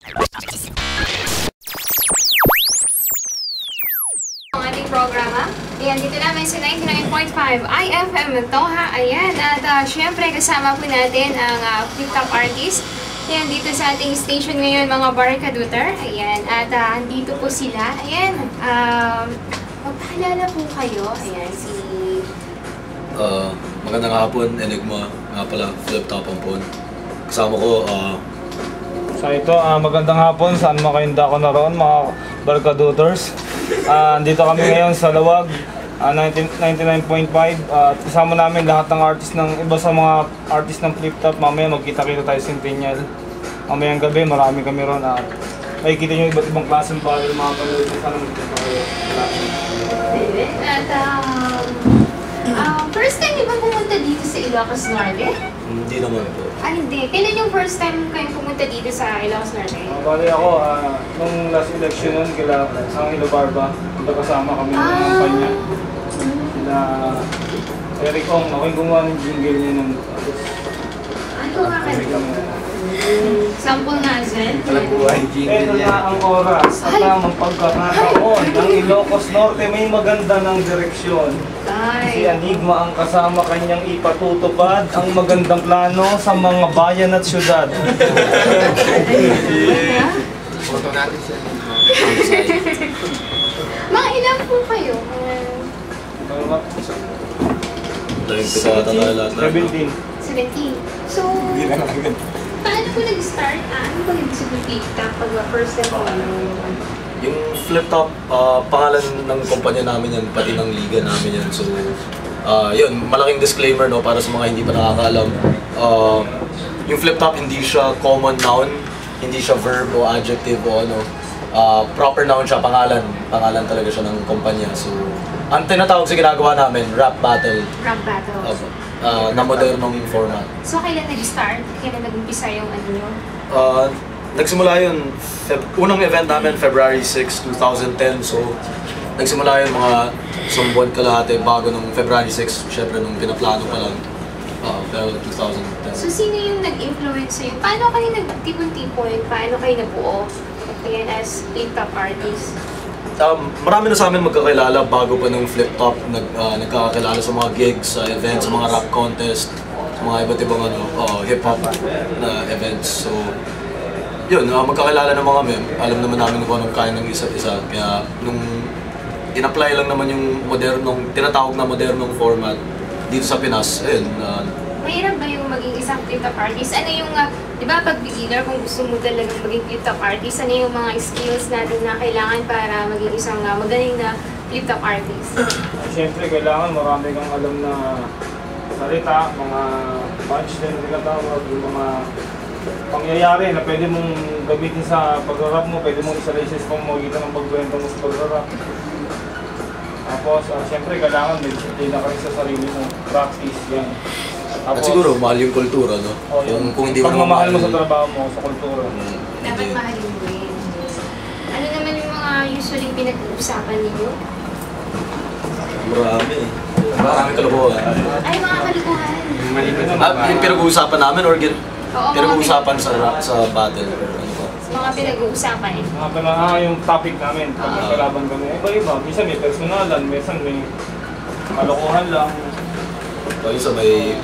Ang ating programa. Ayan, dito namin sa 99.5 IFM Toha. Ayan, at syempre kasama po natin ang flip-top artist. Ayan, dito sa ating station ngayon, mga Barkaduter. Ayan, at andito po sila. Ayan, magpaalala po kayo. Ayan, si... Magandang hapon, Enigma. Nga pala, flip-top ang phone. Kasama ko, So ito, magandang hapon, saan makahinda ko na roon, mga Barkaduters. Dito kami ngayon sa Lawag, 99.5. Kasama namin lahat ng artist ng iba sa mga artist ng flip-top. Mamaya magkita-kita tayo sa Centennial. Mamayang gabi, marami kami roon. Makikita nyo iba't ibang klaseng bagay ng mga kaluluwa. Sana magkita kayo. At first time niyo ba pumunta dito sa Ilocos Norte? hindi naman po. Hindi. Kailan yung first time kayo pumunta dito sa Ilocos Norte? Bali ako, nung last election nun, kila Angelo Barba, kasama kami ng kampanya. Sila Eric Ong, ako yung gumawa ng jingle niya nung Ano nga kayo? Sample nga, Zen. ito na ang oras at tamang pagkakataon ng Ilocos Norte may maganda ng direksyon. Si Enigma ang kasama kanyang ipatutupad ang magandang plano sa mga bayan at syudad. Photo natin siya. Mga ilan po kayo? 17. 17. So, paano po nag-start? Ano ba yung sigurita pag first time po? Yung flip-top, pangalan ng kumpanya namin yan, pati ng liga namin yan. So, yun, malaking disclaimer no, para sa mga hindi pa nakakaalam. Yung flip-top, hindi siya common noun, hindi siya verb o adjective o ano. Proper noun siya, pangalan. Pangalan talaga siya ng kumpanya. So, ang tinatawag sa ginagawa namin, rap battle. Rap battle. Na modernong format. So, kailan nag-start? Kailan nag-umpisa yung ano nyo? Nagsimula yun, unang event namin February 6, 2010. So, nagsimula yun mga isang buwan kalahati bago nung February 6, syempre nung pinaplano pa lang. Pero 2010. So, sino yung nag-influence sa'yo? Paano kayo nagtipon-tipon? Paano kayo nabuo? Ayan, as flip-top artist? Marami na sa amin magkakilala bago pa nung flip-top. Nagkakakilala sa mga gigs, sa events, sa mga rap contest, sa mga iba't ibang hip-hop na events. So, yun, magkakilala naman kami. Alam naman namin kung anong kaya ng isa't isa. Kaya nung in-apply lang naman yung modernong, tinatawag na modernong format dito sa Pinas, ayun. Mahirap ba yung maging isang flip-top artist? Ano yung, di ba pag beginner, kung gusto mo talagang maging flip-top artist, ano yung mga skills natin na kailangan para maging isang magaling na flip-top artist? Siyempre, kailangan marami kang alam na salita, mga punchline na tinatawag, yung mga pangyayari na pwede mong gamitin sa pag-rap mo, pwede mong isa-laces kung makikita ng pagkwento mo sa pag-rap. Tapos, siyempre, kailangan may disiplina ka rin sa sarili mo, practice, yan. Tapos, At siguro, mahal yung kultura, no? Kung hindi mo naman pagmamahal mo sa trabaho mo, sa kultura. Dapat mahalin mo yun. Ano naman yung mga usually pinag-uusapan ninyo? Marami. Marami kalukuhan. Ay, mga kalukuhan. Yung pinag-uusapan namin or Oo, pinag-uusapan sa battle or ano ba? Mga pinag-uusapan. Yung topic namin, pag nagkalaban kami, iba-iba. Minsan may personalan, minsan may kalokohan lang. Isa may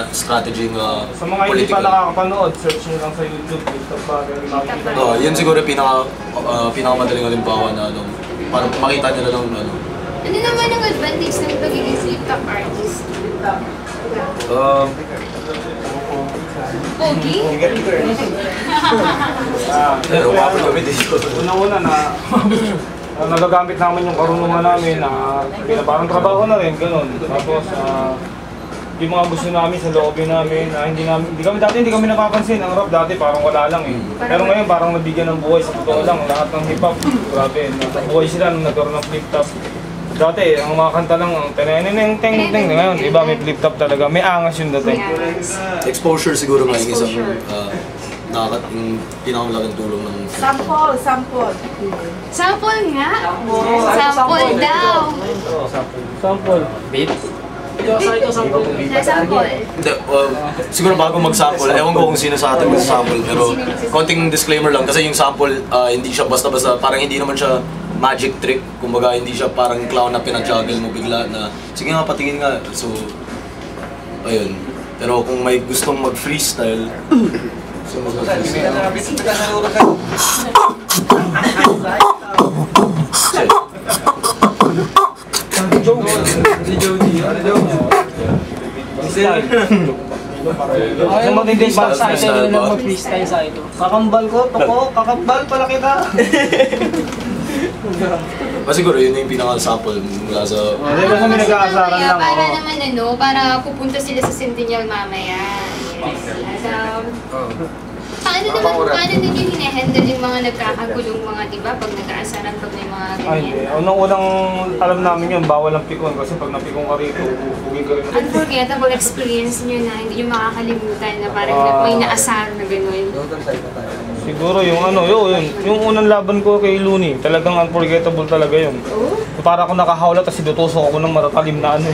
strategy nga Sa mga hindi pa nakakapanood, search nyo lang sa YouTube, TikTok ba, makikita. yun siguro pinakamadaling halimbawa na para makita nyo na lang ano. Ano naman ang advantage ng pagiging flip-top artist? Pogi? Pero wapag kami dito. Una-una na nagagamit namin yung karunungan namin na parang trabaho na rin, ganun. Tapos, yung mga gusto namin sa loobin namin na hindi kami napapansin. Ang rap dati parang wala lang eh. Pero ngayon parang nabigyan ng buhay sa totoo lang. Lahat ng hip-hop, grabe, buhay sila nung nagkaroon ng flip-top. Dati, ang mga kanta lang, teneng-teneng-teng. Ngayon, iba may flip-top talaga. May angas yung dati. Exposure siguro nga yung isang yung pinakamalaking tulong ng Sample nga! Sample daw! Sample. beat. Sample. Hindi, siguro bago mag-sample, ewan ko kung sino sa atin mag-sample, pero konting disclaimer lang kasi yung sample, hindi siya basta-basta, parang hindi naman siya magic trick, kumbaga hindi siya parang clown na pinajuggle mo bigla na, sige nga, patingin nga. So, ayun. Pero kung may gustong mag-freestyle, so mag-freestyle. Ay, matinding ba sa Freestyle ba? Freestyle sa ito. Kakambal ko, toko, kakambal pala kita. Siguro yun yung pinaka-sample mula sa... Hindi ba kami nag-aasaran lang? Para oo. naman para pupunta sila sa Centennial mamaya. Yes. At, paano ninyo hinahandle yung mga nagkakagulong mga, di ba? Pag nag-aasaran, pag may mga Ay, ganyan. hindi. Unang-unang alam namin yun, bawal ang pikon kasi pag napikon ka rito, bubugin ka rin. Unforgettable experience nyo na hindi nyo makakalimutan na parang may naasar na gano'n. Siguro yung yung unang laban ko kay Looney, talagang unforgettable talaga yun. Oh? Para ako nakahawla tapos sinutusok ako ng maratalim na ano.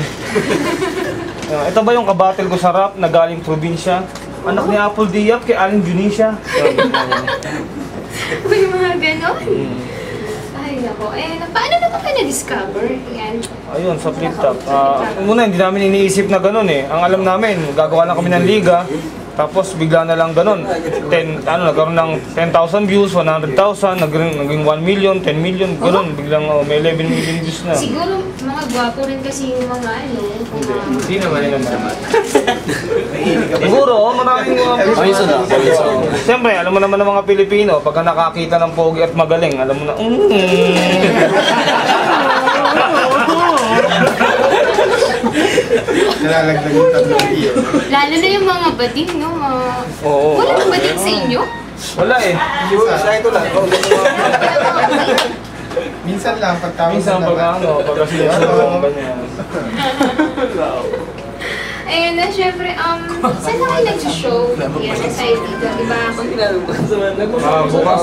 Ito ba yung kabattle ko sa rap na galing probinsya? Anak ni Apple Diab kay Aling Junisha. May mga gano'n? Ay, nako. Paano naman ka na-discover? Yan. Ayun, sa flip top. Muna, hindi namin iniisip na gano'n eh. Ang alam namin, gagawa lang kami ng liga. Tapos bigla na lang ganun. Nagkaroon ng 10,000 views, 100,000, naging 1 million, 10 million, ganun. Biglang may 11 million views na. Siguro mga gwapo rin kasi yung mga Hindi naman. Siguro, maraming Ayun na. Siyempre, alam mo naman ng mga Pilipino, pagka nakakita ng pogi at magaling, alam mo na, Nalalagdag yung tatlong iyo. Lalo na yung mga bading, no? Oo. Wala nang bading sa inyo? Wala eh. Sa ito lang. Minsan lang, pagtapos Minsan pagka sinusunod ganyan. Ayun na, syempre, saan na kayo nag-show? Yan, sa side dito, di ba? Bukas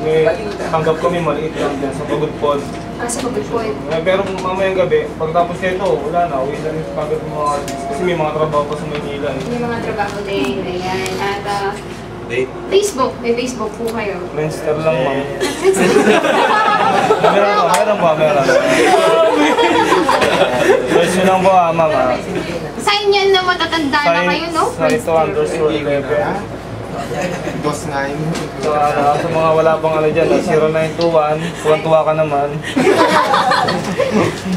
may tanggap kami maliit lang dyan sa Pagudpod. Sa Pagudpod. Pero mamayang gabi, pagtapos nito, wala na, uwi na rin kagad mga artist. Kasi may mga trabaho pa sa Maynila. May mga trabaho din, ayan. At Date. Facebook, may Facebook po kayo. Friendster lang, ma'am. Meron. Friends nyo lang po, ma'am. Sign yan na matatanda na kayo, no? Sa ito, _11. Boss nga yun. Sa mga wala pang dyan, 0921, tuwan-tuwa ka naman.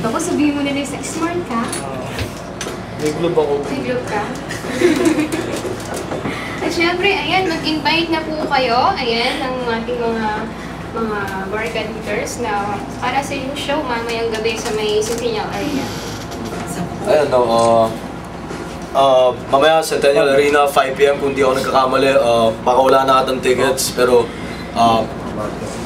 Ako sabihin mo nila, smart ka? May globe ako. May globe ka? At syempre, ayan, mag-invite na po kayo, ayan, ng ating mga Barca leaders na para sa yung show mamayang gabi sa may Centennial Arena. Ayun, mamaya Centennial Arena, 5 PM kung di ako nagkakamali, baka wala na atang tickets, pero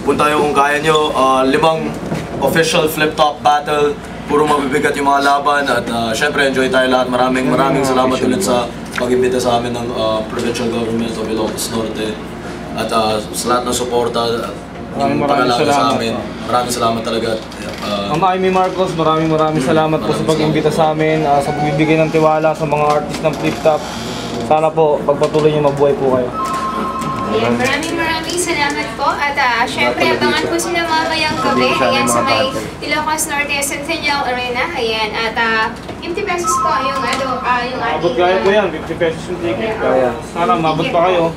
punta kayo kung kaya nyo. 5 official flip-top battle, puro mabibigat yung mga laban, at syempre enjoy tayo lahat. Maraming salamat ulit sa pag-imbita sa amin ng Provincial Government of Ilocos Norte, at sa lahat ng suporta, yung pag-alaga sa amin. Maraming salamat talaga. Ma'am Amy Marcos, maraming salamat po sa pag-imbita sa amin, sa pagbibigay ng tiwala sa mga artist ng Flip Top. Sana po, pagpatuloy niyo mabuhay po kayo. Ayan, maraming salamat po. At syempre, abangan po sila mamayang gabi. Ayan, sa may Ilocos Norte Centennial Arena. Ayan, at 50 pesos po yung yung Mabot kaya po yan, 50 pesos yung ticket. Sana mabot pa kayo.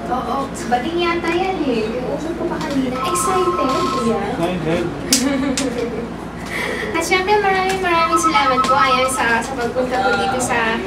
Oo, bating yata yan eh. Usap ko pa kanina. Excited. Ayan. At syempre, maraming salamat po. Ayan, sa pagpunta po dito sa